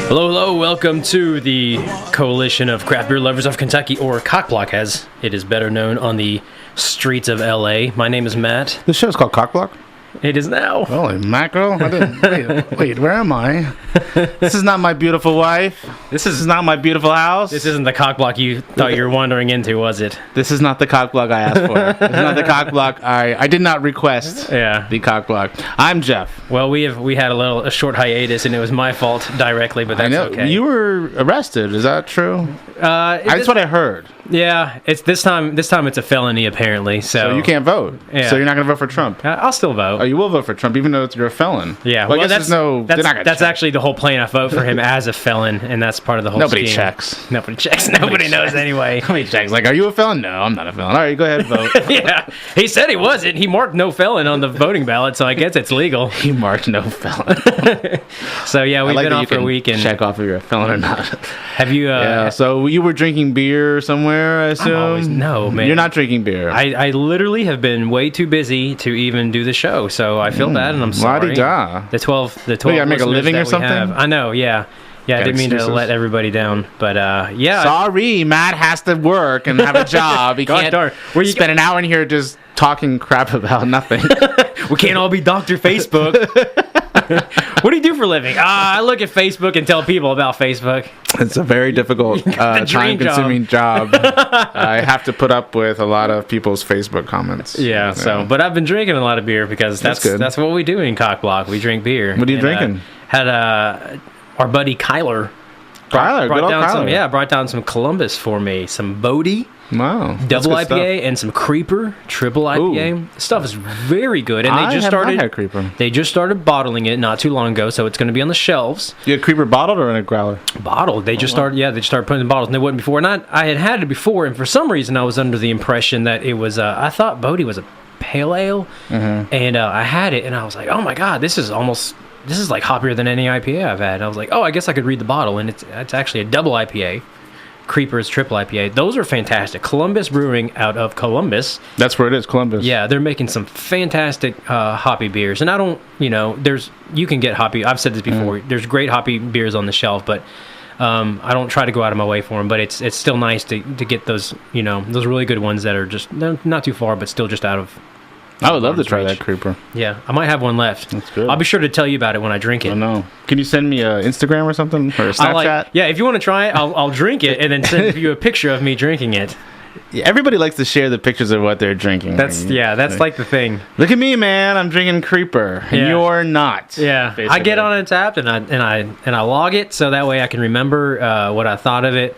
Hello, hello, welcome to the Coalition of Craft Beer Lovers of Kentucky, or COCBLOK as it is better known on the streets of LA. My name is Matt. This show's called COCBLOK? It is now. Holy mackerel. I didn't, wait, where am I? This is not my beautiful wife. This is not my beautiful house. This isn't the COCBLOK you thought you were wandering into, was it? This is not the COCBLOK I asked for. This is not the COCBLOK I did not request. Yeah. The COCBLOK. I'm Jeff. Well, we had a short hiatus, and it was my fault directly, but that's I know. okay. You were arrested. Is that true? That's what I heard. Yeah, it's this time it's a felony apparently. So you can't vote. Yeah. So you're not going to vote for Trump. I'll still vote. Oh, you will vote for Trump even though you're a felon. Yeah, well, I guess that's actually the whole plan. I vote for him as a felon, and that's part of the whole Nobody scheme. checks. Nobody checks. Nobody knows anyway. Nobody checks. Like, are you a felon? No, I'm not a felon. All right, go ahead and vote. Yeah, he said he wasn't. He marked no felon on the voting ballot, so I guess it's legal. He marked no felon. So yeah, we've been off for a week and check off if you're a felon or not. Have you? Yeah. So you were drinking beer somewhere, I assume. No, man. You're not drinking beer. I literally have been way too busy to even do the show, so I feel bad and I'm sorry. La-di-da. The 12. You gotta make a living or something. I know. Yeah. Yeah, I didn't mean to let everybody down, but yeah. Sorry, Matt has to work and have a job. He can't spend an hour in here just talking crap about nothing. We can't all be Dr. Facebook. What do you do for a living? I look at Facebook and tell people about Facebook. It's a very difficult, time-consuming job. I have to put up with a lot of people's Facebook comments. Yeah. So, but I've been drinking a lot of beer because that's what we do in COCBLOK. We drink beer. What are you drinking? Had our buddy Kyler. Brought down some Columbus for me. Some Bodie. Wow. Double IPA and some Creeper, triple IPA. Ooh. Stuff is very good. And I had Creeper. They just started bottling it not too long ago, so it's going to be on the shelves. You had Creeper bottled or in a growler? Bottled. They just started putting it in bottles, and they wasn't before. And I had it before, and for some reason I was under the impression that it was, I thought Bodie was a pale ale, and I had it, and I was like, oh my God, this is like hoppier than any IPA I've had. And I was like, oh, I guess I could read the bottle, and it's actually a double IPA. Creepers triple IPA. Those are fantastic. Columbus Brewing out of Columbus. That's where it is, Columbus. Yeah, they're making some fantastic hoppy beers. And I don't, you can get hoppy. I've said this before. There's great hoppy beers on the shelf, but I don't try to go out of my way for them. But it's still nice to get those, those really good ones that are just not too far, but still just out of. I would love to try that Creeper. Yeah, I might have one left. That's good. I'll be sure to tell you about it when I drink it. I know. Can you send me a Instagram or something? Or a Snapchat? If you want to try it, I'll drink it and then send you a picture of me drinking it. Yeah, everybody likes to share the pictures of what they're drinking. That's like the thing. Look at me, man. I'm drinking Creeper. And you're not. Yeah. Basically. I get on Untappd and I log it so that way I can remember what I thought of it.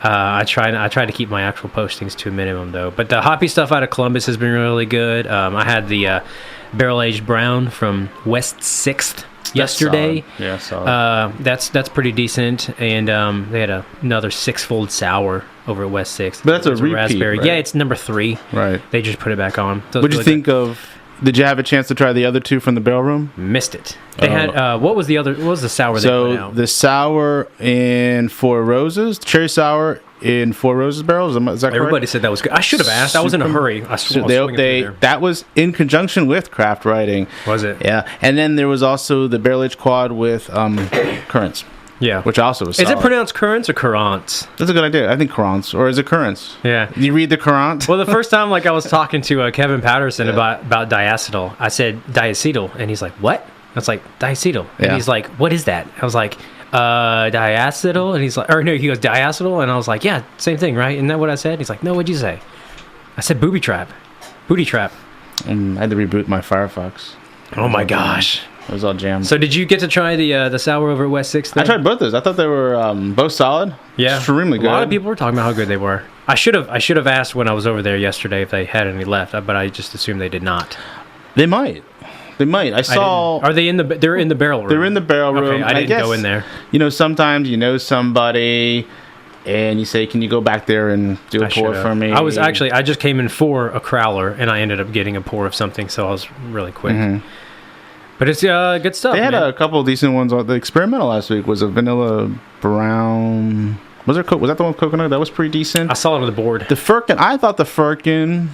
I try to keep my actual postings to a minimum, though. But the hoppy stuff out of Columbus has been really good. I had the barrel-aged brown from West 6th yesterday. Yeah, solid. That's pretty decent. And they had another six-fold sour over at West 6th. But that's a repeat, raspberry. Right? Yeah, it's number 3. Right. They just put it back on. So what did you think of... Did you have a chance to try the other two from the barrel room? Missed it. They had what was the sour they put out? So the sour in Four Roses, cherry sour in Four Roses barrels. Is that correct? Everybody said that was good. I should have asked. I was in a hurry. That was in conjunction with craft writing. Was it? Yeah. And then there was also the barrel aged quad with currants. Yeah, which also was solid. Is it pronounced currants or currants? That's a good idea. I think currants, or is it currants? Yeah. You read the currant? Well, the first time, I was talking to Kevin Patterson about diacetyl. I said diacetyl, and he's like, "What?" I was like, "Diacetyl," and he's like, "What is that?" I was like, "Diacetyl," and he's like, or no, he goes diacetyl, and I was like, "Yeah, same thing, right?" Isn't that what I said? He's like, "No, what'd you say?" I said, "Booby trap, booty trap." I had to reboot my Firefox. Oh my gosh. It was all jammed. So did you get to try the sour over at West 6th? I tried both those. I thought they were both solid. Yeah, extremely good. A lot of people were talking about how good they were. I should have asked when I was over there yesterday if they had any left, but I just assumed they did not. They might. I saw. Are they in the? They're in the barrel room. They're in the barrel room. Okay, I didn't go in there. Sometimes somebody, and you say, "Can you go back there and do a pour for me?" I just came in for a crowler, and I ended up getting a pour of something, so I was really quick. Mm-hmm. But it's good stuff. They had a couple of decent ones. The experimental last week was a vanilla brown. Was that the one with coconut? That was pretty decent. I saw it on the board. The Firkin, I thought the Firkin,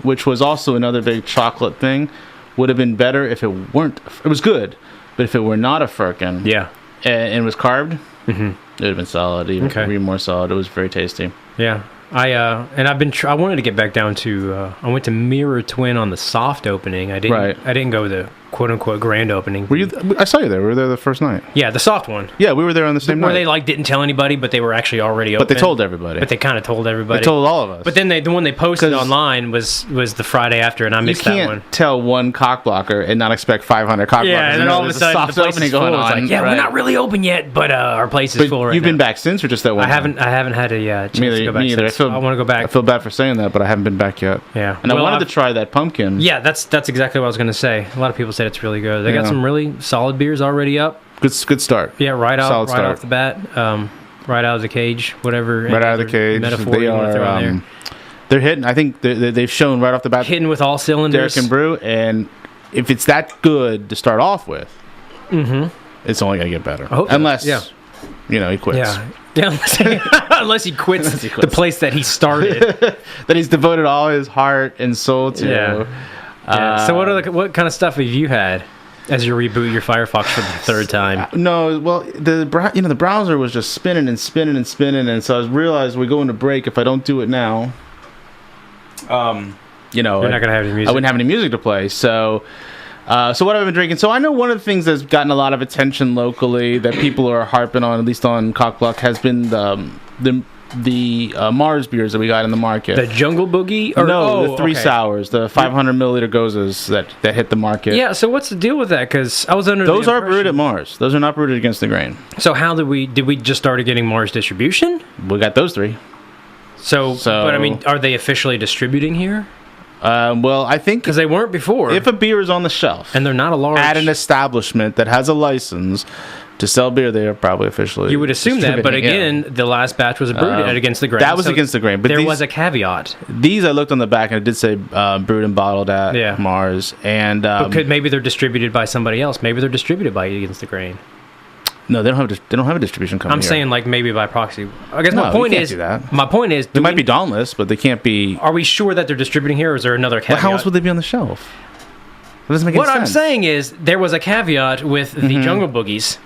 which was also another big chocolate thing, would have been better if it weren't. It was good, but if it were not a Firkin, yeah, and it was carved, it would have been solid, even more solid. It was very tasty. Yeah. I wanted to get back down to I went to Mirror Twin on the soft opening. I didn't go the quote unquote grand opening. Were you? I saw you there. We were there the first night. Yeah, the soft one. Yeah, we were there on the same night. Where they like didn't tell anybody, but they were actually already open. But they told everybody. But they kind of told everybody. They told all of us. But then the one they posted online was the Friday after, and I missed that one. You can't tell one cock blocker and not expect 500 cock blockers. Yeah, and then all of a sudden the place is full. It's like, we're not really open yet, but our place is full right now. You've been back since, or just that one? I haven't had a chance to go back. Me either. I want to go back. I feel bad for saying that, but I haven't been back yet. Yeah, and I wanted to try that pumpkin. Yeah, that's exactly what I was going to say. A lot of people said it's really good. They got some really solid beers already up. Good start. Yeah, right off the bat, right out of the cage, whatever. Right out of the cage. Metaphor you want to throw in there. They're hitting. I think they've shown right off the bat. Hitting with all cylinders. Derek and Brew, and if it's that good to start off with, it's only going to get better. Unless, he quits. Yeah, unless he quits the place that he started. That he's devoted all his heart and soul to. Yeah. So what kind of stuff have you had as you reboot your Firefox for the third time? No, well, the browser was just spinning and spinning and spinning, and so I realized we go into break if I don't do it now. You're not gonna have any music. I wouldn't have any music to play, so what have I been drinking? So I know one of the things that's gotten a lot of attention locally that people are harping on, at least on COCBLOK, has been the Mars beers that we got in the market. The Jungle Boogie? The three sours, the 500 milliliter gozas that hit the market. Yeah, so what's the deal with that? Because I was under those are brewed at Mars. Those are not brewed against the grain. So how did we just started getting Mars distribution? We got those three. So but I mean, are they officially distributing here? Well, I think because they weren't before. If a beer is on the shelf and they're not a large at an establishment that has a license to sell beer, they are probably officially. You would assume that, but again, the last batch was brewed against the grain. That was against the grain, but there was a caveat. These I looked on the back and it did say brewed and bottled at Mars, and but maybe they're distributed by somebody else. Maybe they're distributed by Against the Grain. No, they don't have a distribution company. I'm saying like maybe by proxy. I guess my point is they might be Dauntless, but they can't be. Are we sure that they're distributing here, or is there another caveat? Well, how else would they be on the shelf? That doesn't make any sense. What I'm saying is there was a caveat with the Jungle Boogies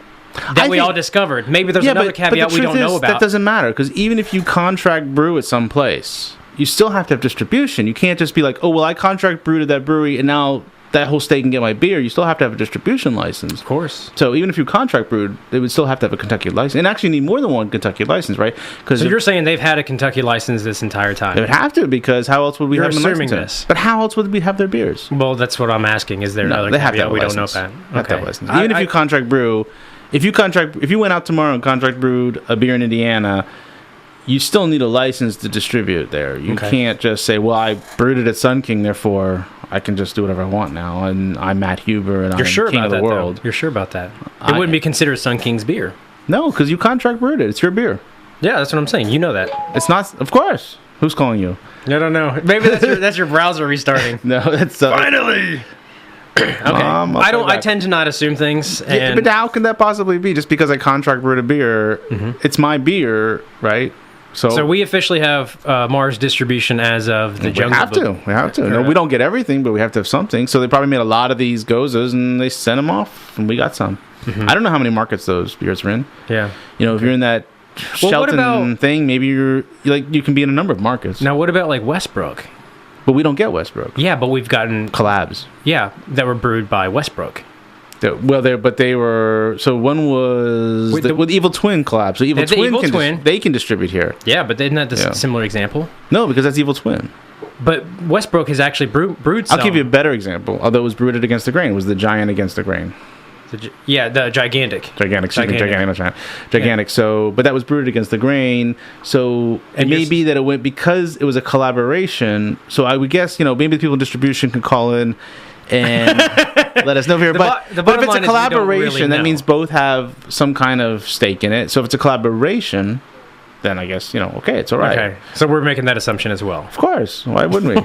that we all discovered. Maybe there's another caveat we don't know about. That doesn't matter because even if you contract brew at some place, you still have to have distribution. You can't just be like, oh well, I contract brewed at that brewery, and now that whole state can get my beer. You still have to have a distribution license. Of course. So even if you contract brewed, they would still have to have a Kentucky license. And actually need more than one Kentucky license, right? So you're saying they've had a Kentucky license this entire time? They would have to, because how else would we have them assuming this? But how else would we have their beers? Well, that's what I'm asking. Is there another caveat we don't know about? Okay. Even if you contract brew, if you went out tomorrow and contract brewed a beer in Indiana, you still need a license to distribute there. You can't just say, well, I brewed it at Sun King, therefore I can just do whatever I want now, and I'm Matt Huber, and I'm king of the world. Though? You're sure about that? It wouldn't be considered Sun King's beer. No, because you contract brewed it. It's your beer. Yeah, that's what I'm saying. You know that. It's not. Of course. Who's calling you? I don't know. Maybe that's your browser restarting. No, that's finally. Okay. I tend to not assume things. But how can that possibly be? Just because I contract brewed a beer, it's my beer, right? So we officially have Mars distribution as of the Jungle Book. We have to. No, we don't get everything, but we have to have something. So they probably made a lot of these gozas, and they sent them off, and we got some. I don't know how many markets those beers are in. Yeah. If you're in that Shelton thing, maybe you can be in a number of markets. Now, what about like Westbrook? But we don't get Westbrook. Yeah, but we've gotten collabs. Yeah, that were brewed by Westbrook. They were. So one was with Evil Twin collab. So Evil Twin they can distribute here. Yeah, but isn't that the similar example? No, because that's Evil Twin. But Westbrook has actually brewed some. I'll give you a better example. Although it was brewed against the grain, was the Giant Against the Grain. The Gigantic. Gigantic. Yeah. So, but that was brewed against the grain. So it may be that it went because it was a collaboration. So I would guess maybe the people in distribution can call in and let us know here. But if it's a collaboration, that means both have some kind of stake in it. So if it's a collaboration, then I guess okay, it's all right. Okay, so we're making that assumption as well. Of course, why wouldn't we?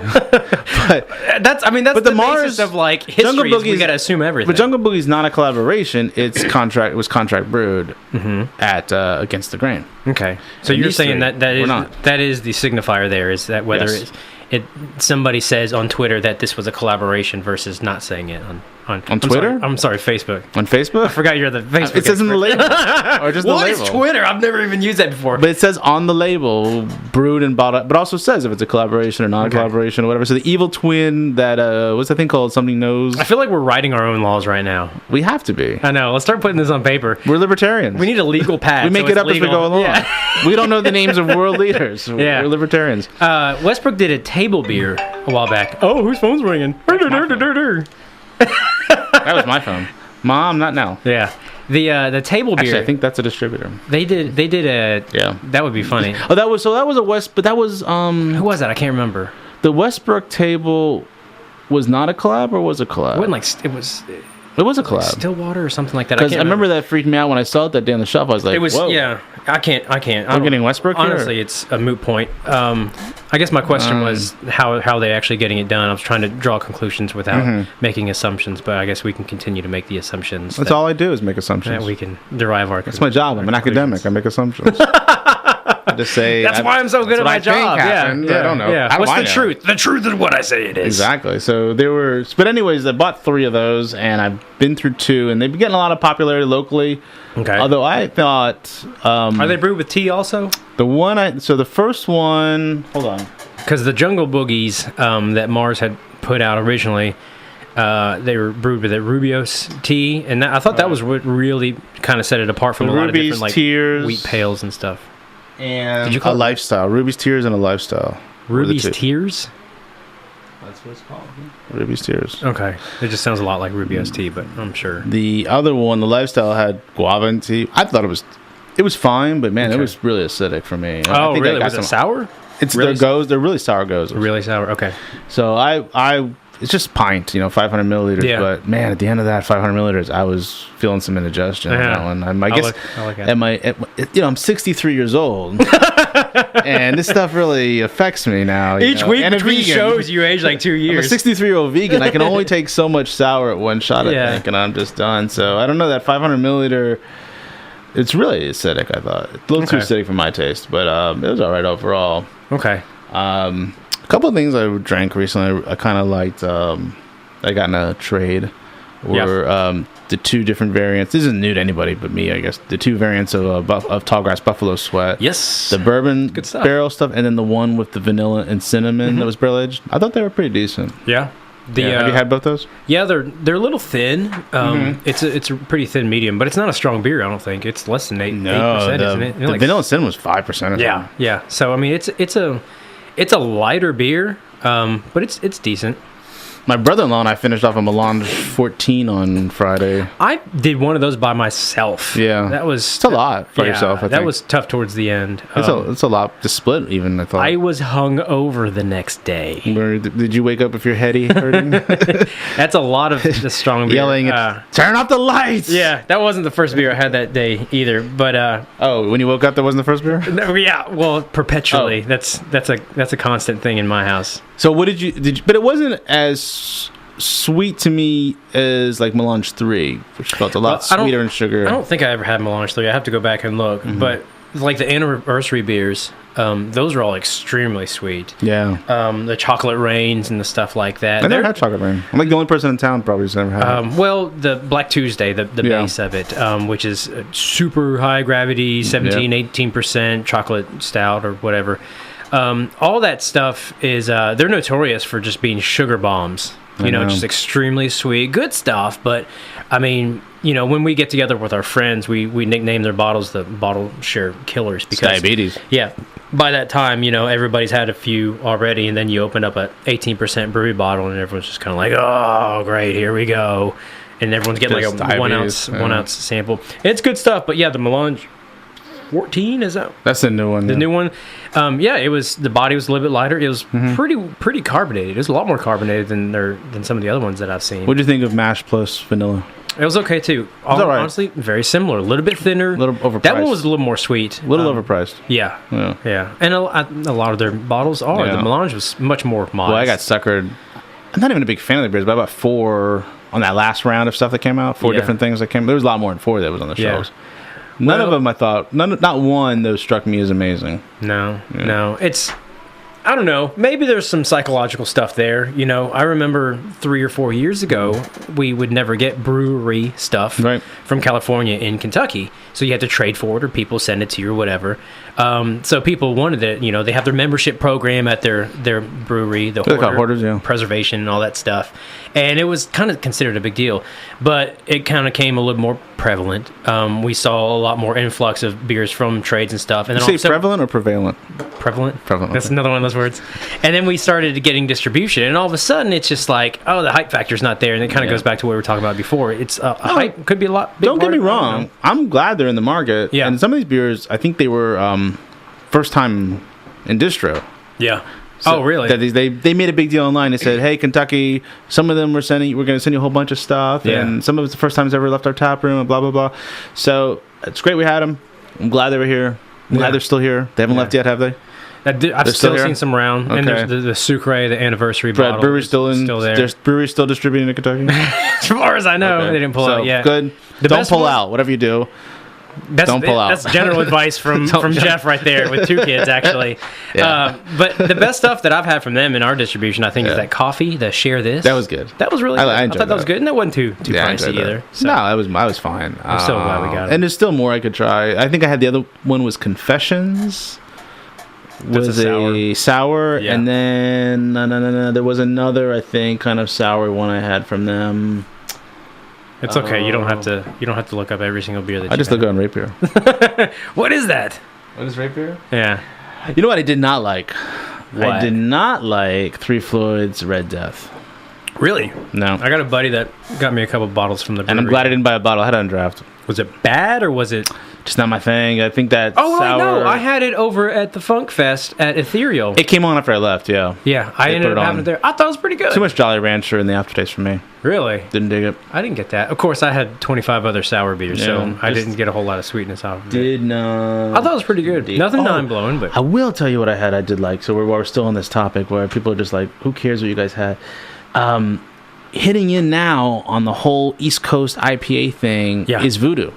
But that's the basis of like history. We got to assume everything. But Jungle Boogie's not a collaboration. It's contract. It was contract brewed at Against the Grain. Okay, so you're saying that is the signifier there is that whether somebody says on Twitter that this was a collaboration versus not saying it on. On Twitter? I'm sorry, Facebook. On Facebook? I forgot you're the Facebook. It says in the label. Or just the label. What is Twitter? I've never even used that before. But it says on the label, brewed and bought up, but also says if it's a collaboration or not a collaboration or whatever. So the evil twin that, what's that thing called? Something Knows? I feel like we're writing our own laws right now. We have to be. I know. Let's start putting this on paper. We're libertarians. We need a legal pad. We make it up legal. As we go along. Yeah. We don't know the names of world leaders. Yeah. We're libertarians. Westbrook did a table beer a while back. Oh, whose phone's ringing? That was my phone. Mom, not now. Yeah. The table beer. Actually, I think that's a distributor. They did a yeah. That would be funny. Oh, that was a West, but that was who was that? I can't remember. The Westbrook table was not a collab or was a collab? It was a collab. Stillwater or something like that. Because I remember that freaked me out when I saw it that day on the shelf. I was like, whoa. Yeah. I can't. We're getting Westbrook here? Honestly, it's a moot point. I guess my question was how they actually getting it done. I was trying to draw conclusions without making assumptions, but I guess we can continue to make the assumptions. That's all I do is make assumptions. That we can derive our. That's my job. I'm an academic. I make assumptions. I just say. That's why I'm so good at my job. Yeah. I don't know. Yeah. What's the truth? The truth is what I say it is. Exactly. So there were, but anyways, I bought 3 of those, and I've been through 2, and they've been getting a lot of popularity locally. Okay. Although I thought, are they brewed with tea also? The first one. Hold on. Because the Jungle Boogies that Mars had put out originally, they were brewed with a Rubios tea, and I thought that was what really kind of set it apart from a lot of different like Tears, wheat pails and stuff. And did you call a lifestyle? Ruby's Tears and a lifestyle. Ruby's Tears? That's what it's called. Ruby's Tears. Okay. It just sounds a lot like Rubios tea, but I'm sure. The other one, the lifestyle, had guava and tea. I thought it was fine, but man, it was really acidic for me. Oh, really? Was it sour? It's really they're really sour goes. Really sour. Okay. So it's just pint, 500 milliliters. Yeah. But man, at the end of that 500 milliliters, I was feeling some indigestion on that one. I guess I'm 63 years old, and this stuff really affects me now. Each week between shows, you age like 2 years. I'm a 63-year-old vegan. I can only take so much sour at one shot, I think, and I'm just done. So I don't know, that 500 milliliter. It's really acidic, I thought. A little too acidic for my taste, but it was all right overall. Okay. A couple of things I drank recently, I kind of liked. I got in a trade were the 2 different variants. This isn't new to anybody but me, I guess. The 2 variants of Tallgrass Buffalo Sweat. Yes. The bourbon barrel stuff, and then the one with the vanilla and cinnamon that was barrel aged. I thought they were pretty decent. Yeah. Have you had both those? Yeah, they're a little thin. It's a pretty thin medium, but it's not a strong beer. I don't think it's less than 8%, isn't it? The vanilla and cinnamon was 5%. Yeah. So I mean, it's a lighter beer, but it's decent. My brother-in-law and I finished off a Melange 14 on Friday. I did one of those by myself. Yeah. It's a lot for yourself, I think. That was tough towards the end. It's a lot to split, even, I thought. I was hung over the next day. Did you wake up with your heady hurting? That's a lot of the strong beer. Yelling, turn off the lights! Yeah, that wasn't the first beer I had that day either, but... when you woke up, that wasn't the first beer? No, yeah, well, perpetually. Oh. That's a constant thing in my house. So what did you but it wasn't as sweet to me as like Melange 3, which felt a lot sweeter in sugar. I don't think I ever had Melange 3. I have to go back and look. But like the anniversary beers, those are all extremely sweet. Yeah. The chocolate rains and the stuff like that. I never had chocolate rain. I'm like the only person in town probably who's never had it. Well, the Black Tuesday, the base of it, which is super high gravity, 18% chocolate stout or whatever. All that stuff is, they're notorious for just being sugar bombs. Just extremely sweet. Good stuff, but, I mean, when we get together with our friends, we nickname their bottles the bottle share killers. Because diabetes. Yeah. By that time, everybody's had a few already, and then you open up a 18% brewery bottle, and everyone's just kind of like, oh, great, here we go. And everyone's getting like a one ounce sample. And it's good stuff, but yeah, the Melange 14, is that? That's the new one. The new one. It was, the body was a little bit lighter. It was pretty carbonated. It was a lot more carbonated than some of the other ones that I've seen. What do you think of mash plus vanilla? It was okay too. Honestly, very similar. A little bit thinner. A little overpriced. That one was a little more sweet. A little overpriced. Yeah. And a lot of their bottles are. The Melange was much more modest. Well, I got suckered. I'm not even a big fan of the beers, but I bought 4 on that last round of stuff that came out. 4 different things that came. There was a lot more than 4 that was on the shelves. None of them I thought, not one, though, struck me as amazing. No. I don't know. Maybe there's some psychological stuff there. You know, I remember 3 or 4 years ago, we would never get brewery stuff from California in Kentucky. So you had to trade for it or people send it to you or whatever. So people wanted it. You know, they have their membership program at their brewery, the hoarder, preservation and all that stuff. And it was kind of considered a big deal. But it kind of came a little more prevalent. We saw a lot more influx of beers from trades and stuff. And then you say prevalent or prevalent? Prevalent. That's okay. Another one of those words. And then we started getting distribution, and all of a sudden it's just like, oh, the hype factor's not there, and it kind of goes back to what we were talking about before. It's hype could be a lot. Don't get me wrong. I'm glad they're in the market. Yeah. And some of these beers, I think they were first time in distro. Yeah. So really? They made a big deal online. They said, "Hey, Kentucky, some of them we're going to send you a whole bunch of stuff, and some of it's the first time it's ever left our tap room, and blah blah blah." So it's great we had them. I'm glad they were here. I'm glad they're still here. They haven't left yet, have they? I've still seen some around, and there's the Sucre, the anniversary bottle. Brewery's still there. There's brewery's still distributing in Kentucky. As far as I know, they didn't pull out yet. Good. Don't pull out. Whatever you do. Don't pull out. That's general advice from Jeff right there with 2 kids, actually. But the best stuff that I've had from them in our distribution, I think, is that coffee, the Share This. That was good. That was really good. I thought that was good, and it wasn't too pricey either. So. No, I was fine. I'm so glad we got it. And there's still more I could try. I think I had the other one was Confessions. Was a sour, and then there was another, I think, kind of sour one I had from them. It's okay. You don't have to look up every single beer that I just look on Rapier. What is that? What is Rapier? Yeah. You know what I did not like? What? I did not like Three Floyd's Red Death. Really? No. I got a buddy that got me a couple bottles from the brewery. And I'm glad I didn't buy a bottle. I had it on draft. Was it bad or was it just not my thing? I think that sour... no, I had it over at the Funk Fest at Ethereal. It came on after I left, yeah. Yeah, I ended up having it there. I thought it was pretty good. Too much Jolly Rancher in the aftertaste for me. Really? Didn't dig it. I didn't get that. Of course, I had 25 other sour beers, so I didn't get a whole lot of sweetness out of it. Did not. I thought it was pretty good. Nothing mind-blowing, but... I will tell you what I did like. So while we're still on this topic where people are just like, who cares what you guys had? Hitting in now on the whole East Coast IPA thing is Voodoo.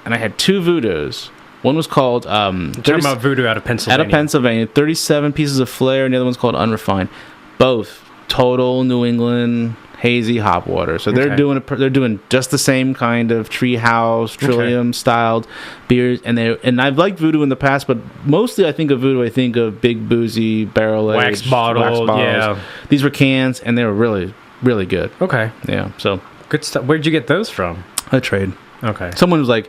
And I had 2 Voodoos. One was called... talking about Voodoo out of Pennsylvania. Out of Pennsylvania. 37 pieces of flair, and the other one's called Unrefined. Both total New England hazy hop water. So they're doing just the same kind of treehouse, Trillium styled beers. And I've liked Voodoo in the past, but mostly I think of Voodoo, I think of big boozy barrel aged wax bottles. Yeah. These were cans, and they were really, really good. Okay. Yeah. So good stuff. Where'd you get those from? A trade. Okay. Someone was like,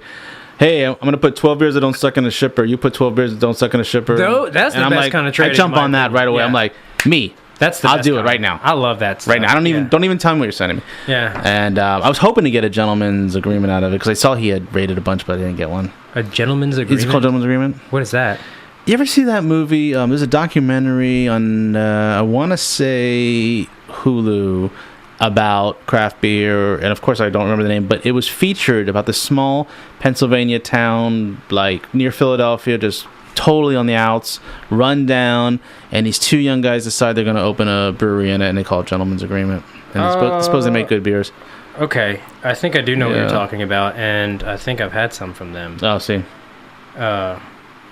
"Hey, I'm going to put 12 beers that don't suck in a shipper. You put 12 beers that don't suck in a shipper." That's the best kind of trade. I jump on that right away. Yeah. I'm like, me. That's the I'll best do kind. It right now. I love that stuff. Right now. Don't even tell me what you're sending me. Yeah. And I was hoping to get a gentleman's agreement out of it because I saw he had rated a bunch, but I didn't get one. A gentleman's agreement? It's called Gentleman's Agreement. What is that? You ever see that movie? There's a documentary on, I want to say Hulu, about craft beer, and of course I don't remember the name, but it was featured about this small Pennsylvania town, like near Philadelphia, just totally on the outs, run down, and these 2 young guys decide they're going to open a brewery in it, and they call it Gentleman's Agreement. And I suppose they make good beers. Okay, I think I do know what you're talking about, and I think I've had some from them. Oh, see.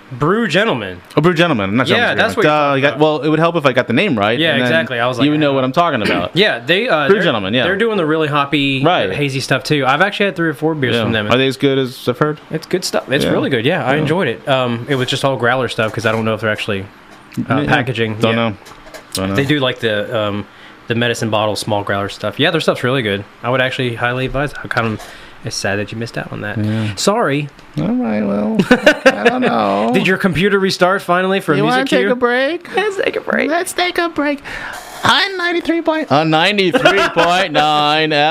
Brew Gentleman. Oh, Brew Gentleman. Not that's what you're got. Well, it would help if I got the name right. Yeah, exactly. I was like, you would know what I'm talking about. Yeah, Brew Gentleman. Yeah, they're doing the really hoppy, hazy stuff too. I've actually had 3 or 4 beers from them. Are they as good as I've heard? It's good stuff. It's really good. Yeah, I enjoyed it. It was just all growler stuff because I don't know if they're actually packaging. Don't know. They do like the medicine bottle small growler stuff. Yeah, their stuff's really good. I would actually highly advise. It's sad that you missed out on that. Yeah. Sorry. All right, well, I don't know. Did your computer restart finally for a music cue? You want to take a break? Let's take a break. Let's take a break. On 93.9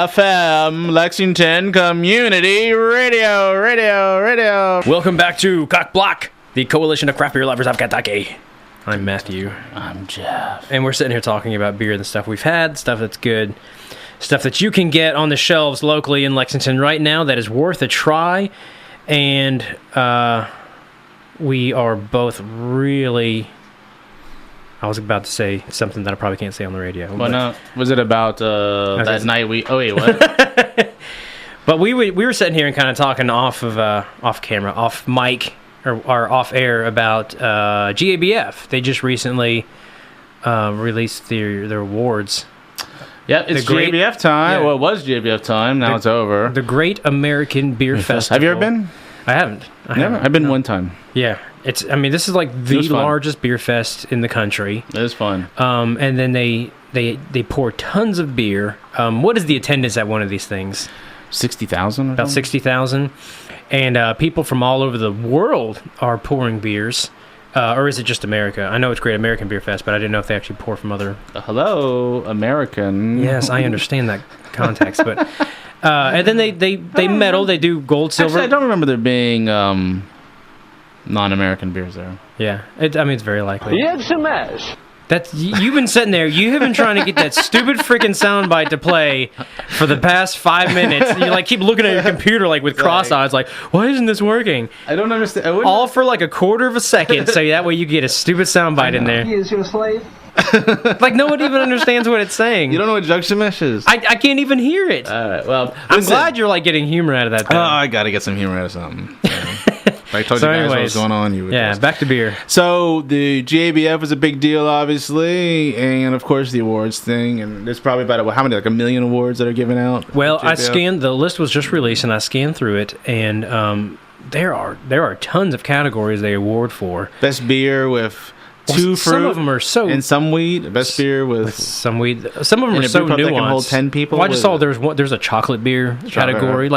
FM, Lexington Community Radio. Welcome back to COCBLOK, the Coalition of Craft Beer Lovers of Kentucky. I'm Matthew. I'm Jeff. And we're sitting here talking about beer and the stuff we've had, stuff that's good, stuff that you can get on the shelves locally in Lexington right now that is worth a try. And we are both really... I was about to say something that I probably can't say on the radio. Well, no. Was it about that night we... Oh, wait, what? But we were sitting here and kind of talking off camera, off mic or off air about GABF. They just recently released their awards. Yeah, it's GABF time. Yeah. Well, it was GABF time. Now it's over. The Great American Beer Festival. Have you ever been? I haven't. I've been one time. Yeah, this is like the largest beer fest in the country. It is fun. And then they pour tons of beer. What is the attendance at one of these things? 60,000. About 60,000, and people from all over the world are pouring beers. Or is it just America? I know it's Great American Beer Fest, but I didn't know if they actually pour from other... Hello, American. Yes, I understand that context, but... and then they medal, they do gold, silver... Actually, I don't remember there being non-American beers there. Yeah, it's very likely. It's a mess. You've been sitting there. You have been trying to get that stupid freaking soundbite to play for the past 5 minutes. And you keep looking at your computer with cross eyes, why isn't this working? I don't understand. All for a quarter of a second, so that way you get a stupid soundbite in there. He is your slave. No one even understands what it's saying. You don't know what junction mesh is? I can't even hear it. All right. Well, I'm glad you're getting humor out of that. Oh, I gotta get some humor out of something. If I told you guys what was going on, you would. Yeah, back to beer. So the GABF was a big deal, obviously, and of course the awards thing. And there's probably about how many, 1 million awards that are given out. Well, I scanned the list was just released, and I scanned through it, and there are tons of categories they award for. Best beer with. Two fruit, some of them are so, and some wheat. Best beer with some wheat. Some of them are so nuanced. That can hold 10 people. Well, I just saw there's a chocolate beer category,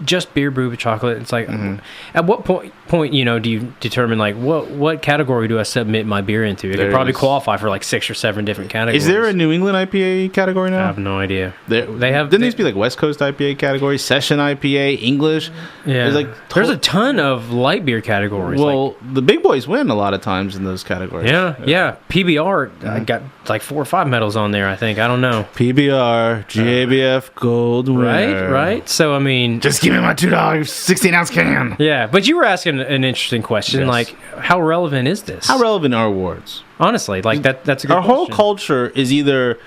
just beer brewed with chocolate. It's at what point do you determine what category do I submit my beer into? It could probably qualify for 6 or 7 different categories. Is there a New England IPA category now? I have no idea. Didn't these be West Coast IPA category, Session IPA, English? Yeah, there's a ton of light beer categories. Well, the big boys win a lot of times in those categories. Yeah. PBR I got 4 or 5 medals on there. I think I don't know. PBR, GABF, gold winner. Right. So just give me my $2 16-ounce can. Yeah, but you were asking an interesting question, yes. How relevant is this? How relevant are awards? Honestly, that's a good question. Our whole culture is either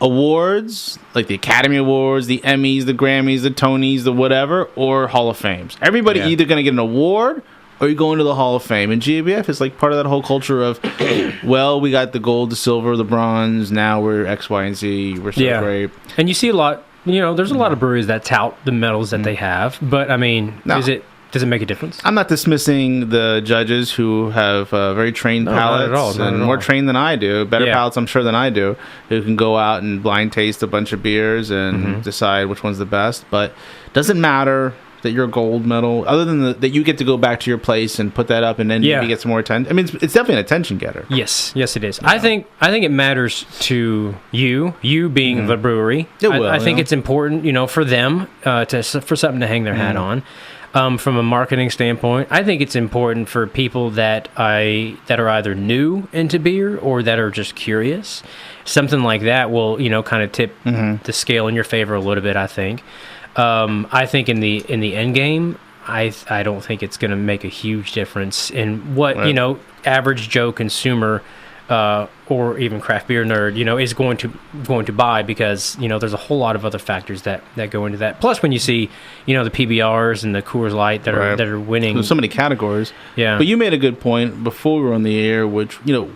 awards, like the Academy Awards, the Emmys, the Grammys, the Tonys, the whatever, or Hall of Fames. Everybody either going to get an award or you go into the Hall of Fame. And GABF is part of that whole culture of, well, we got the gold, the silver, the bronze, now we're X, Y, and Z, we're so great. And you see a lot, there's a lot of breweries that tout the medals that they have, but does it make a difference? I'm not dismissing the judges who have very trained palates and more trained than I do, better palates I'm sure than I do, who can go out and blind taste a bunch of beers and decide which one's the best. But it doesn't matter that you're a gold medal, other than that you get to go back to your place and put that up and then maybe get some more attention. I mean, it's definitely an attention getter. Yes, it is. Yeah. I think it matters to you being the brewery. I think it's important, for them for something to hang their hat on. From a marketing standpoint, I think it's important for people that are either new into beer or that are just curious. Something like that will, kind of tip the scale in your favor a little bit, I think. I think in the end game, I don't think it's going to make a huge difference in what average Joe consumer or even craft beer nerd is going to buy, because there's a whole lot of other factors that go into that. Plus, when you see the PBRs and the Coors Light that are winning, there's so many categories. Yeah, but you made a good point before we were on the air, which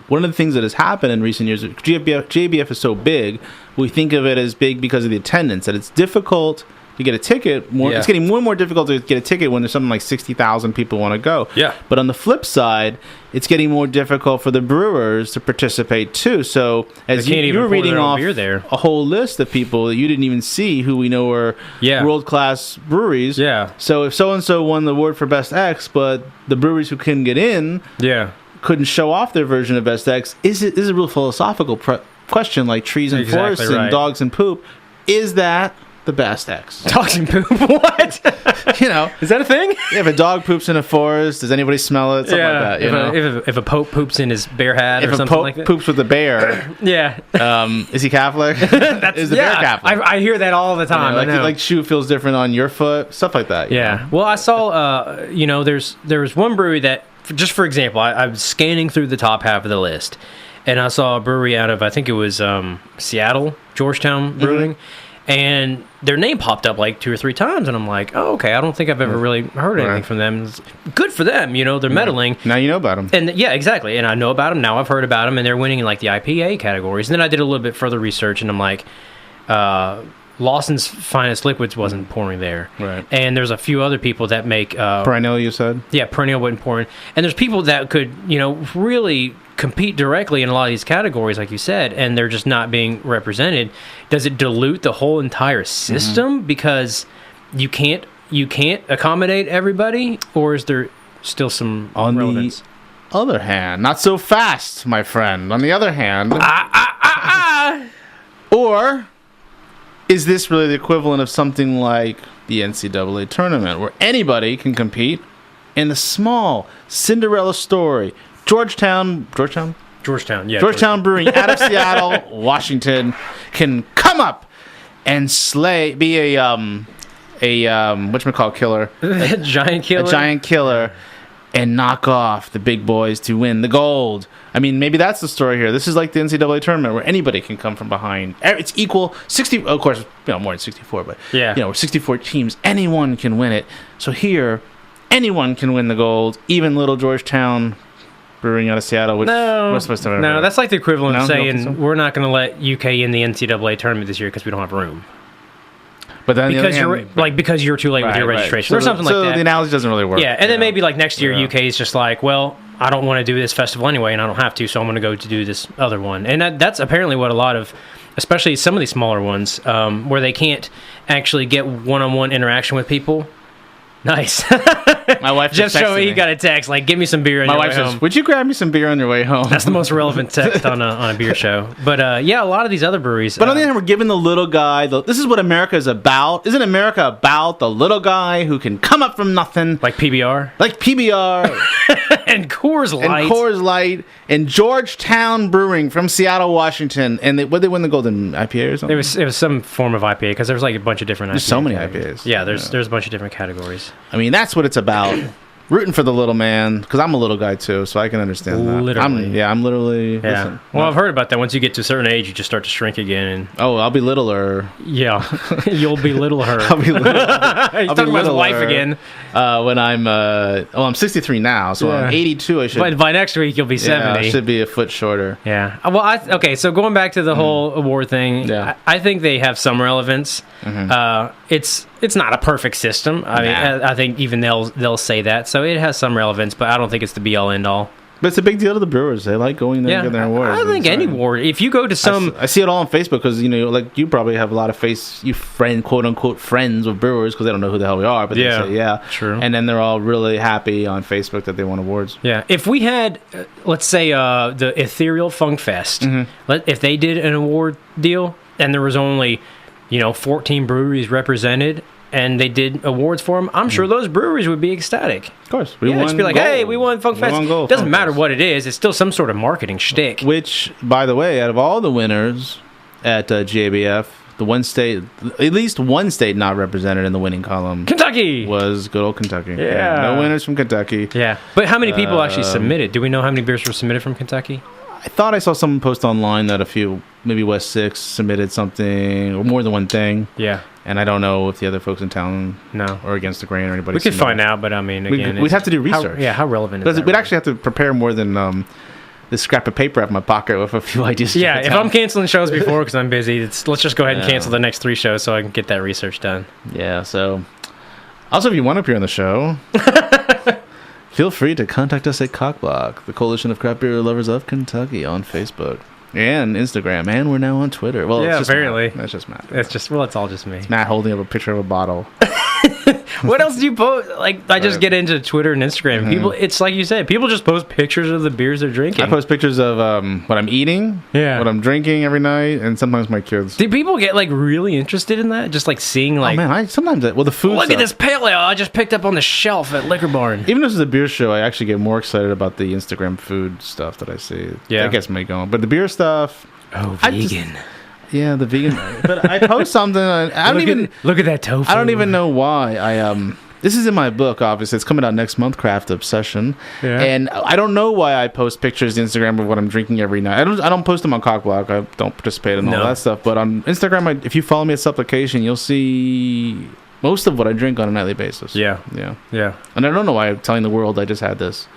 one of the things that has happened in recent years, GABF is so big, we think of it as big because of the attendance, that it's difficult to get a ticket. It's getting more and more difficult to get a ticket when there's something like 60,000 people want to go. Yeah. But on the flip side, it's getting more difficult for the brewers to participate too. So as you were reading off a whole list of people that you didn't even see who we know are world-class breweries. Yeah. So if so-and-so won the award for Best X, but the breweries who couldn't get in couldn't show off their version of Best X, this is a real philosophical question, like trees and forests and dogs and poop. Is that the best X? Dogs and poop? What? Is that a thing? Yeah, if a dog poops in a forest, does anybody smell it? Something like that. If a pope poops in his bear hat or something like that. If a pope poops with a bear. Is he Catholic? Is the bear Catholic? I hear that all the time. Like shoe feels different on your foot, stuff like that. Yeah. Well, I saw, there was one brewery that, just for example, I was scanning through the top half of the list, and I saw a brewery out of, I think it was Seattle, Georgetown Brewing. and their name popped up like 2 or 3 times, and I'm like, oh, okay, I don't think I've ever really heard anything from them. It's good for them, they're meddling. Now you know about them. And yeah, exactly. And I know about them now. I've heard about them, and they're winning in like the IPA categories. And then I did a little bit further research, and I'm like, Lawson's Finest Liquids wasn't pouring there. Right. And there's a few other people that make... Perennial, you said? Yeah, Perennial wasn't pouring. And there's people that could, really compete directly in a lot of these categories, like you said, and they're just not being represented. Does it dilute the whole entire system because you can't accommodate everybody, or is there still some relevance? On the other hand, not so fast, my friend. On the other hand, or is this really the equivalent of something like the NCAA tournament, where anybody can compete in the small Cinderella story? Georgetown Brewing out of Seattle, Washington, can come up and be a whatchamacallit killer, a giant killer, and knock off the big boys to win the gold. I mean, maybe that's the story here. This is like the NCAA tournament where anybody can come from behind. It's equal, 60. Of course, more than 64, but 64 teams. Anyone can win it. So here, anyone can win the gold. Even little Georgetown Brewing out of Seattle. That's like the equivalent of saying we're not going to let UK in the NCAA tournament this year because we don't have room. But then because you're too late with your registration, or something like that. So the analogy doesn't really work. Yeah, and then maybe like next year, UK is just like, well, I don't want to do this festival anyway, and I don't have to, so I'm going to go to do this other one. And that's apparently what a lot of, especially some of these smaller ones, where they can't actually get one-on-one interaction with people. Nice. My wife just showed me. He got a text like, "Give me some beer on your way home." My wife says, "Would you grab me some beer on your way home?" That's the most relevant text on a beer show. But a lot of these other breweries. But on the other hand, we're giving the little guy. This is what America is about. Isn't America about the little guy who can come up from nothing, like PBR, and Coors Light, and Georgetown Brewing from Seattle, Washington, and they win the Golden IPA or something? It was some form of IPA because there's like a bunch of different. There's so many IPAs. Yeah, there's a bunch of different categories. I mean, that's what it's about. Rooting for the little man, because I'm a little guy too, so I can understand that. Literally. I'm literally... Yeah. Listen, well, I've heard about that. Once you get to a certain age, you just start to shrink again. I'll be littler. Yeah. You'll be littler. I'll be littler. He's talking about his wife again. When I'm 63 now, so I'm 82. I should... By next week, you'll be 70. I should be a foot shorter. Yeah. Well, so going back to the whole award thing, I think they have some relevance. It's not a perfect system. I mean, I think even they'll say that. So it has some relevance, but I don't think it's the be-all, end-all. But it's a big deal to the brewers. They like going there and getting their awards. I think any award. If you go to some... I see it all on Facebook because, like you probably have a lot of quote-unquote friends with brewers because they don't know who the hell we are. But they say, true. And then they're all really happy on Facebook that they won awards. Yeah. If we had, let's say, the Ethereal Funk Fest, if they did an award deal and there was only... 14 breweries represented, and they did awards for them, I'm sure those breweries would be ecstatic. Of course. We won just be like, gold. hey, we won Funk Fest. It doesn't matter what it is. It's still some sort of marketing shtick. Which, by the way, out of all the winners at GABF, at least one state not represented in the winning column, Kentucky, was good old Kentucky. Yeah. No winners from Kentucky. Yeah. But how many people actually submitted? Do we know how many beers were submitted from Kentucky? I thought I saw someone post online that a few, maybe West 6, submitted something, or more than one thing. Yeah. And I don't know if the other folks in town or Against the Grain or anybody. We could find out, but I mean, again... We'd have to do research. How relevant is that? We'd actually have to prepare more than this scrap of paper out of my pocket with a few ideas. Yeah, if I'm canceling shows before because I'm busy, let's just go ahead and cancel the next 3 shows so I can get that research done. Yeah, so... Also, if you want to appear on the show... Feel free to contact us at COCBLOK, the Coalition of Craft Beer Lovers of Kentucky, on Facebook and Instagram, and we're now on Twitter. Well, yeah, apparently. That's just Matt. It's all just me. It's Matt holding up a picture of a bottle. What else do you post? Like, I just get into Twitter and Instagram. People, it's like you said, people just post pictures of the beers they're drinking. I post pictures of what I'm eating, what I'm drinking every night, and sometimes my kids. Do people get like really interested in that? Just like seeing like, oh man, the food. Look at this pale ale I just picked up on the shelf at Liquor Barn. Even though this is a beer show, I actually get more excited about the Instagram food stuff that I see. Yeah, that gets me going. But the beer stuff, vegan. Yeah, the vegan. But I post something. I don't even look at that tofu. I don't even know why this is in my book, obviously. It's coming out next month, Craft Obsession. Yeah. And I don't know why I post pictures on Instagram of what I'm drinking every night. I don't post them on COCBLOK. I don't participate in all that stuff. But on Instagram, if you follow me at Supplication, you'll see most of what I drink on a nightly basis. Yeah. And I don't know why I'm telling the world I just had this.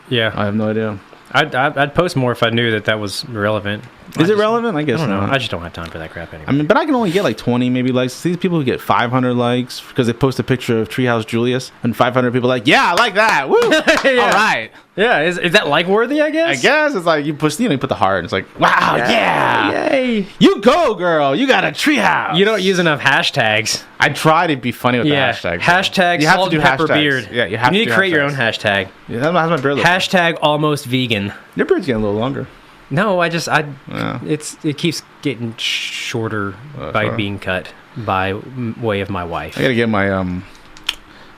Yeah. I have no idea. I'd post more if I knew that was relevant. Is it relevant? I guess I don't know. not. I just don't have time for that crap anymore. I mean, but I can only get like 20 maybe likes. These people who get 500 likes because they post a picture of Treehouse Julius and 500 people like, yeah, I like that. Woo! Yeah. All right. Yeah, is that like worthy? I guess. It's like you put the heart. And it's like, wow, yeah, yay! You go, girl. You got a treehouse. You don't use enough hashtags. I try to be funny with the hashtags. Hashtag you have salt to do and pepper hashtags. beard. Yeah, you have need to to create your own hashtags. hashtag. Yeah, that's my beard look. Hashtag almost vegan. Your beard's getting a little longer. No, Yeah. it keeps getting shorter by being cut by way of my wife. I gotta get my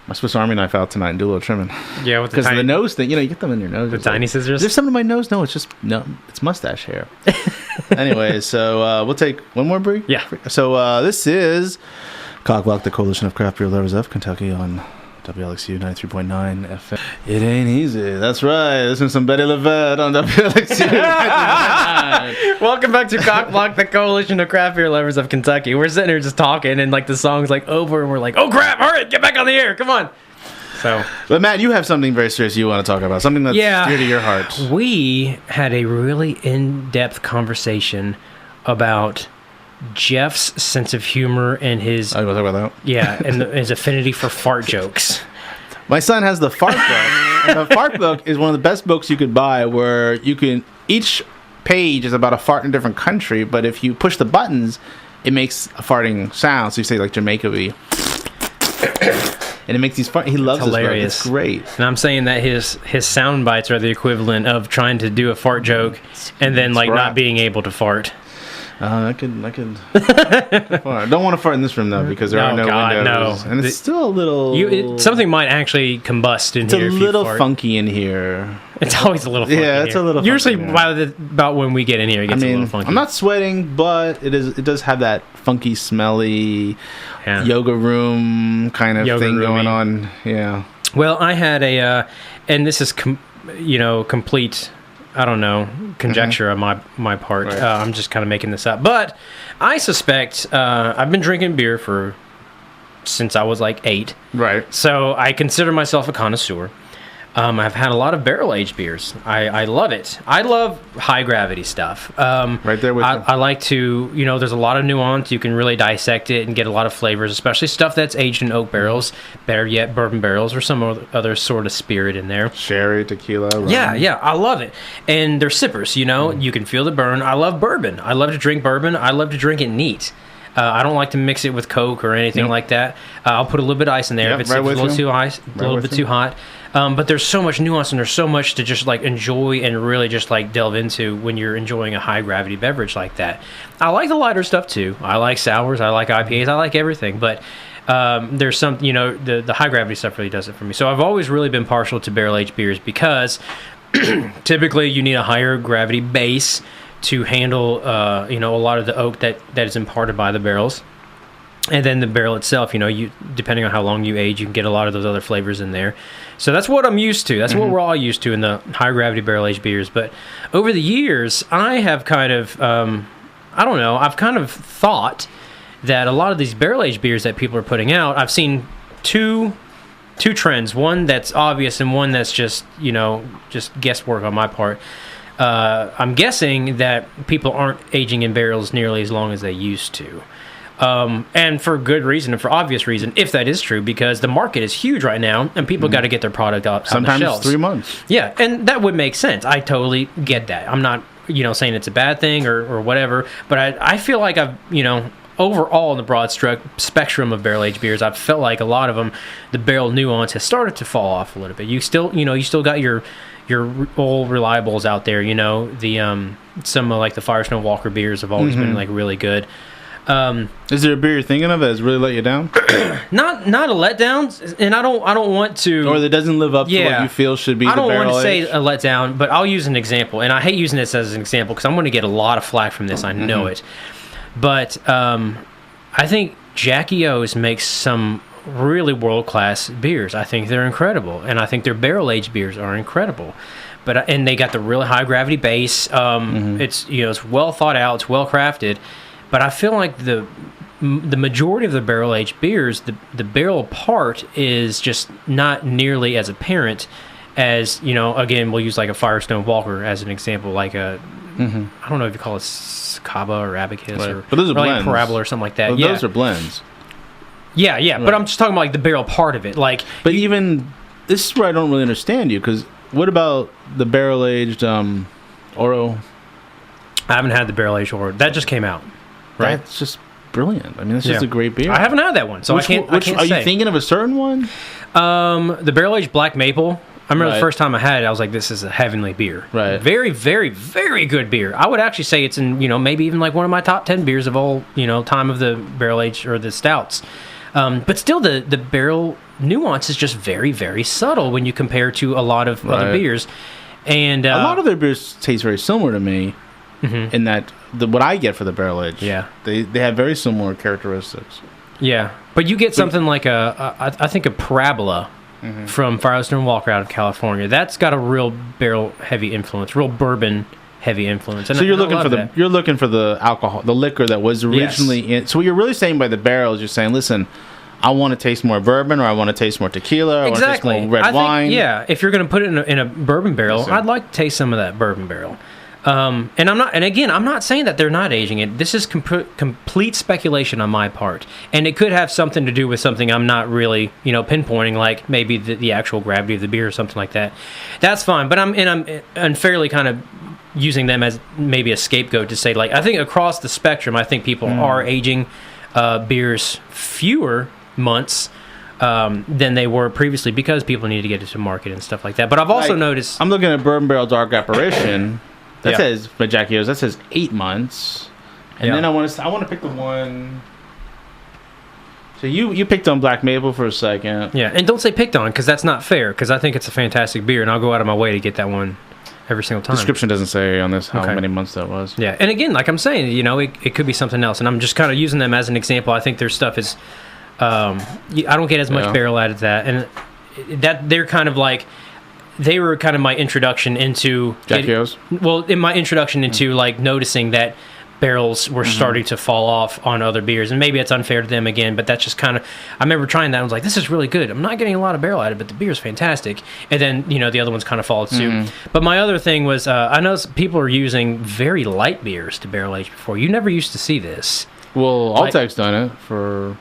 my Swiss Army knife out tonight and do a little trimming. Yeah, with because the nose thing, you get them in your nose. The tiny scissors. Is there something in my nose? No, it's mustache hair. Anyway, so we'll take one more break. Yeah. So this is COCBLOK, the Coalition of Craft Beer Lovers of Kentucky on WLXU 93.9 FM. It ain't easy. That's right. Listen to some Betty LaVette on WLXU 93.9. Welcome back to COCBLOK, the Coalition of Craft Beer Lovers of Kentucky. We're sitting here just talking, and like the song's like over, and we're like, "Oh crap! All right, get back on the air! Come on!" So, but Matt, you have something very serious you want to talk about. Something that's dear to your heart. We had a really in-depth conversation about Jeff's sense of humor and his... I want to talk about that. Yeah, and his affinity for fart jokes. My son has the fart book. And the fart book is one of the best books you could buy where you can... Each page is about a fart in a different country, but if you push the buttons, it makes a farting sound. So you say like Jamaica be... And it makes these fart... He loves this book. It's great. And I'm saying that his sound bites are the equivalent of trying to do a fart joke and then like not being able to fart. I could. I don't want to fart in this room though because there are no windows, and it's still a little. Something might actually combust in here. It's a little funky in here. It's always a little funky. Yeah, it's a little. Usually, about when we get in here, it gets a little funky. I'm not sweating, but it does have that funky, smelly yoga room kind of thing going on. Yeah. Well, I had and this is complete. I don't know, conjecture on my part. Right. I'm just kind of making this up. But I suspect I've been drinking beer since I was like 8. Right. So I consider myself a connoisseur. I've had a lot of barrel-aged beers. I love it. I love high-gravity stuff. Right there with you. I like to, there's a lot of nuance. You can really dissect it and get a lot of flavors, especially stuff that's aged in oak barrels, better yet, bourbon barrels, or some other sort of spirit in there. Sherry, tequila, rum. Yeah, I love it. And they're sippers, you can feel the burn. I love bourbon. I love to drink bourbon. I love to drink it neat. I don't like to mix it with Coke or anything like that. I'll put a little bit of ice in there if it's a little too hot, a little bit too hot. But there's so much nuance and there's so much to just like enjoy and really just like delve into when you're enjoying a high gravity beverage like that. I like the lighter stuff too. I like sours. I like IPAs. I like everything. But there's some, the high gravity stuff really does it for me. So I've always really been partial to barrel aged beers because typically you need a higher gravity base to handle a lot of the oak that is imparted by the barrels, and then the barrel itself. You depending on how long you age, you can get a lot of those other flavors in there. So that's what I'm used to. That's what we're all used to in the high gravity barrel aged beers. But over the years, I have kind of I've kind of thought that a lot of these barrel aged beers that people are putting out, I've seen two trends. One that's obvious, and one that's just guesswork on my part. I'm guessing that people aren't aging in barrels nearly as long as they used to. And for good reason and for obvious reason, if that is true, because the market is huge right now and people got to get their product out on the shelves. Sometimes 3 months. Yeah, and that would make sense. I totally get that. I'm not, saying it's a bad thing or whatever, but I feel like I've, overall in the broad spectrum of barrel-aged beers, I've felt like a lot of them, the barrel nuance has started to fall off a little bit. You still got your old reliables out there, some of like the Firestone Walker beers have always been like really good. Is there a beer you're thinking of that has really let you down? Not a letdown, and I don't want to, or that doesn't live up to what you feel should be. I don't want to say age? a letdown, but I'll use an example, and I hate using this as an example because I'm going to get a lot of flack from this. I know it, but I think Jackie O's makes some really world-class beers. I think they're incredible, and I think their barrel-aged beers are incredible. But and they got the really high gravity base. It's it's well thought out, it's well crafted. But I feel like the majority of the barrel-aged beers, the barrel part is just not nearly as apparent as, again, we'll use like a Firestone Walker as an example, like a, I don't know if you call it Cava or Abacus or, but those are like blends. Parabola or something like that. Well, yeah. Those are blends. Yeah, Right. but I'm just talking about like the barrel part of it. Like, but even, this is where I don't really understand you, because what about the barrel-aged Oro? I haven't had the barrel-aged Oro. That just came out, right? That's just brilliant. I mean, that's just a great beer. I haven't had that one, so I can't say. Are you thinking of a certain one? The barrel-aged Black Maple. I remember the first time I had it, I was like, this is a heavenly beer. Right. Very, very, very good beer. I would actually say it's in, maybe even like one of my top 10 beers of all, time of the barrel-aged or the stouts. But still, the barrel nuance is just very, very subtle when you compare to a lot of other beers. And a lot of their beers taste very similar to me in that what I get for the barrel-aged. Yeah. They have very similar characteristics. Yeah. But you get something like I think a Parabola from Firestone Walker out of California. That's got a real barrel-heavy influence, real bourbon-heavy influence. And so you're looking for the alcohol, the liquor that was originally in. So what you're really saying by the barrel is you're saying, listen, I want to taste more bourbon, or I want to taste more tequila, or I want to taste more red wine. If you're going to put it in a bourbon barrel, I'd like to taste some of that bourbon barrel. And I'm not saying that they're not aging it. This is complete speculation on my part, and it could have something to do with something I'm not really, pinpointing, like maybe the actual gravity of the beer or something like that. That's fine, but I'm unfairly kind of using them as maybe a scapegoat to say, like, I think across the spectrum, I think people are aging beers fewer months than they were previously because people need to get it to market and stuff like that. But I've also noticed, I'm looking at Bourbon Barrel Dark Apparition. That says, by Jackie O's, that says 8 months. And then I want to pick the one. So you picked on Black Maple for a second. Yeah, and don't say picked on, because that's not fair, because I think it's a fantastic beer, and I'll go out of my way to get that one every single time. The description doesn't say on this how many months that was. Yeah, and again, like I'm saying, it could be something else, and I'm just kind of using them as an example. I think their stuff is, I don't get as much barrel out of that, and that they're kind of like, they were kind of my introduction into Jackie O's? Well, in my introduction into like noticing that barrels were starting to fall off on other beers, and maybe it's unfair to them again, but that's just kind of, I remember trying that and I was like, this is really good. I'm not getting a lot of barrel out of it, but the beer's fantastic. And then the other ones kind of followed suit. But my other thing was, I know people are using very light beers to barrel age before. You never used to see this. Well, Altec's done it for,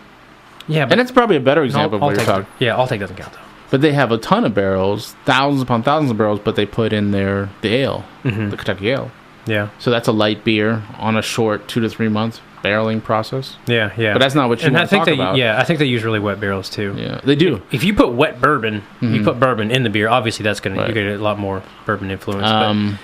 but and it's probably a better example of what you're talking. Yeah, Altec doesn't count though. But they have a ton of barrels, thousands upon thousands of barrels, but they put in the ale, the Kentucky Ale. Yeah. So that's a light beer on a short 2 to 3 month barreling process. Yeah. But that's not what you want to talk about. Yeah, I think they use really wet barrels too. Yeah, they do. If you put wet bourbon, you put bourbon in the beer, obviously that's going to, you get a lot more bourbon influence.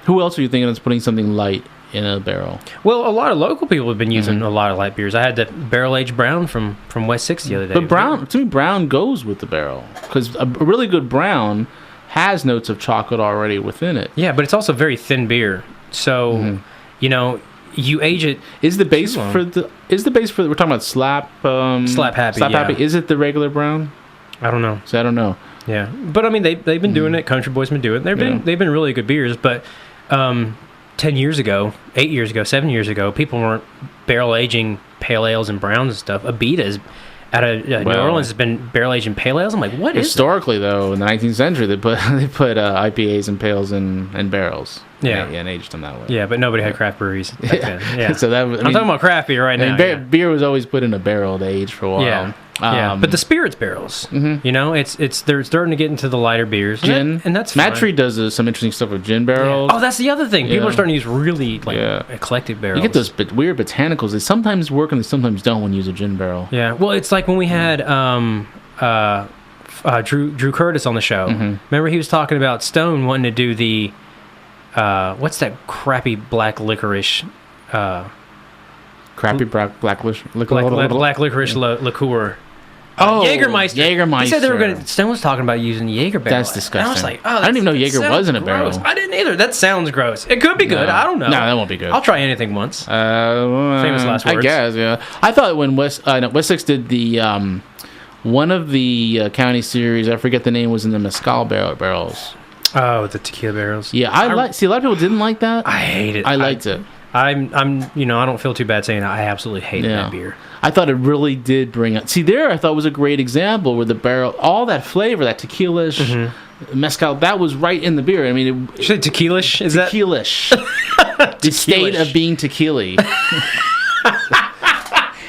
Who else are you thinking is putting something light in a barrel? Well, a lot of local people have been using a lot of light beers. I had the barrel-aged brown from West 6 the other day. But to me, brown goes with the barrel, because a really good brown has notes of chocolate already within it. Yeah, but it's also very thin beer. So, you age it. Is the base for we're talking about Slap Happy? Slap Happy. Is it the regular brown? I don't know. So I don't know. Yeah, but I mean they've been doing it. Country Boy's been doing it. They've been really good beers, but 10 years ago, 8 years ago, 7 years ago, people weren't barrel aging pale ales and browns and stuff. Abita's out of New Orleans has been barrel aging pale ales. I'm like, what is historically though? In the 19th century, they put IPAs and pales in barrels. And aged them that way. Yeah, but nobody had craft breweries back then. Yeah. So I'm talking about craft beer right now. Beer was always put in a barrel to age for a while. Yeah, but the spirits barrels, they're starting to get into the lighter beers. Gin, and that's fine. Matry does some interesting stuff with gin barrels. Yeah. Oh, that's the other thing. People are starting to use really eclectic barrels. You get those weird botanicals. They sometimes work and they sometimes don't when you use a gin barrel. Yeah, well, it's like when we had Drew Curtis on the show. Remember, he was talking about Stone wanting to do the what's that crappy black licorice? Crappy black licorice liqueur. Oh, Jägermeister. He said they were going to. Stone was talking about using Jaeger barrel. That's disgusting. And I was like, I didn't even know Jaeger was in a barrel. I didn't either. That sounds gross. It could be good. I don't know. No, that won't be good. I'll try anything once. Famous last words. I guess. Yeah. I thought when West 6 did the One of the county series, I forget the name, was in the mezcal barrels. Oh, the tequila barrels. Yeah, see, a lot of people didn't like that. I hate it. I liked it. I'm I don't feel too bad saying that. I absolutely hated that beer. I thought it really did bring up. See, there I thought was a great example where the barrel, all that flavor, that tequila-ish, mezcal, that was right in the beer. I mean, you said tequila-ish? Is tequila-ish. The state of being tequila.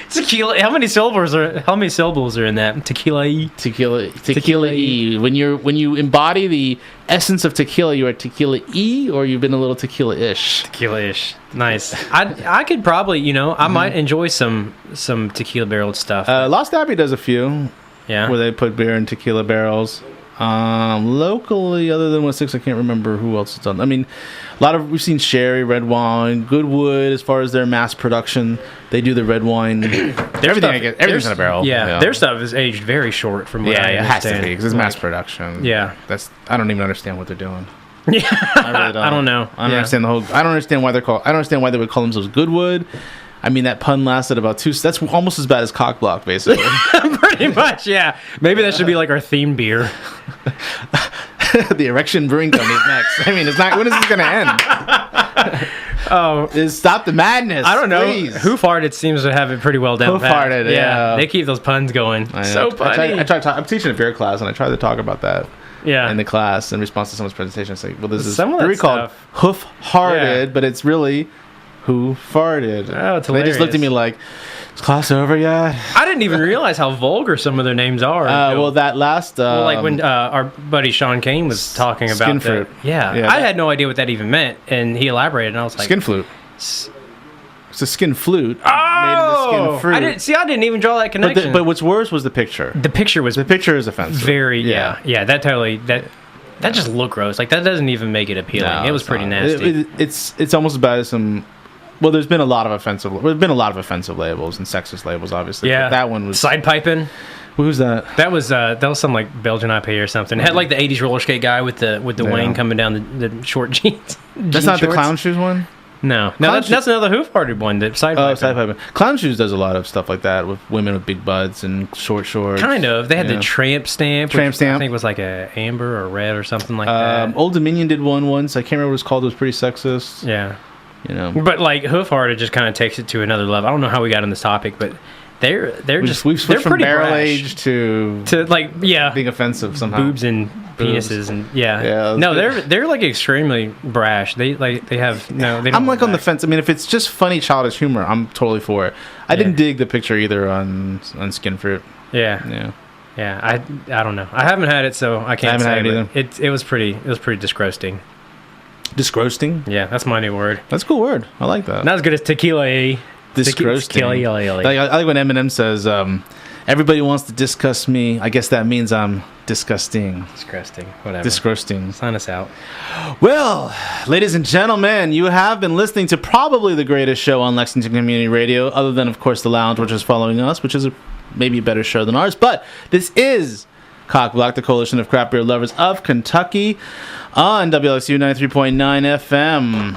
Tequila. How many syllables are in that? Tequila-y. Tequila-y. When you embody the essence of tequila, you're a tequila-y, or you've been a little tequila-ish. Tequila-ish. Nice. I could probably, I might enjoy some tequila barreled stuff. Lost Abbey does a few. Yeah. Where they put beer in tequila barrels. Locally, other than 1-6, I can't remember who else has done. I mean, we've seen sherry, red wine, Goodwood. As far as their mass production, they do the red wine. Everything's in a barrel. Yeah, their stuff is aged very short from what I understand. Yeah, it has to be because it's mass production. Yeah, I don't even understand what they're doing. Yeah, I really don't. I don't know. I don't understand I don't understand why I don't understand why they would call themselves Goodwood. I mean, that pun lasted about 2. That's almost as bad as COCBLOK, basically. Pretty much, yeah. Maybe that should be like our theme beer. The Erection Brewing Company is next. I mean, it's not. When is this going to end? Stop the madness. I don't know. Please. Who Farted seems to have it pretty well down. Who Farted? Yeah. They keep those puns going. So funny. I'm teaching a beer class, and I try to talk about that. Yeah. In the class, in response to someone's presentation, I say, "Well, this is brewery called Hoof Hearted, but it's really." Who farted? Oh, it's hilarious. They just looked at me like, "Is class over yet?" I didn't even realize how vulgar some of their names are. Well, that last... like when our buddy Sean Kane was talking about skin fruit. Yeah, I had no idea what that even meant, and he elaborated, and I was like... Skin flute. It's a skin flute made of the skin fruit. I didn't even draw that connection. But what's worse was the picture. The picture is offensive. Very, yeah, that totally... That just looked gross. Like, that doesn't even make it appealing. No, it was pretty nasty. It's almost as bad as some... Well, there's been a lot of offensive labels and sexist labels, obviously. Yeah, but that one was side piping. Who's that? That was some like Belgian IPA or something. It had like the '80s roller skate guy with the wing coming down the short jeans. That's not shorts. The Clown Shoes one. No, that's another hoof-hearted one. That side piping. Side piping. Clown Shoes does a lot of stuff like that with women with big butts and short shorts. Kind of. They had the Tramp Stamp. Tramp Stamp. I think it was like a amber or red or something like that. Old Dominion did one once. I can't remember what it was called. It was pretty sexist. Yeah. But like Hoof-Hearted just kind of takes it to another level. I don't know how we got on this topic, but we've switched from barrel age to like being offensive somehow. Boobs and penises and no, they're like extremely brash. They have no. They don't I'm like on the fence. I mean, if it's just funny childish humor, I'm totally for it. I didn't dig the picture either on Skin Fruit. Yeah. I don't know. I haven't had it, so I can't say. I haven't had it either. It was pretty disgusting. Disgusting? Yeah, that's my new word. That's a cool word. I like that. Not as good as tequila. Disgusting. I like when Eminem says, everybody wants to discuss me. I guess that means I'm disgusting. Disgusting. Whatever. Disgusting. Sign us out. Well, ladies and gentlemen, you have been listening to probably the greatest show on Lexington Community Radio, other than, of course, The Lounge, which is following us, which is maybe a better show than ours. But this is COCBLOK, the Coalition of Craft Beer Lovers of Kentucky, on WLXU 93.9 FM.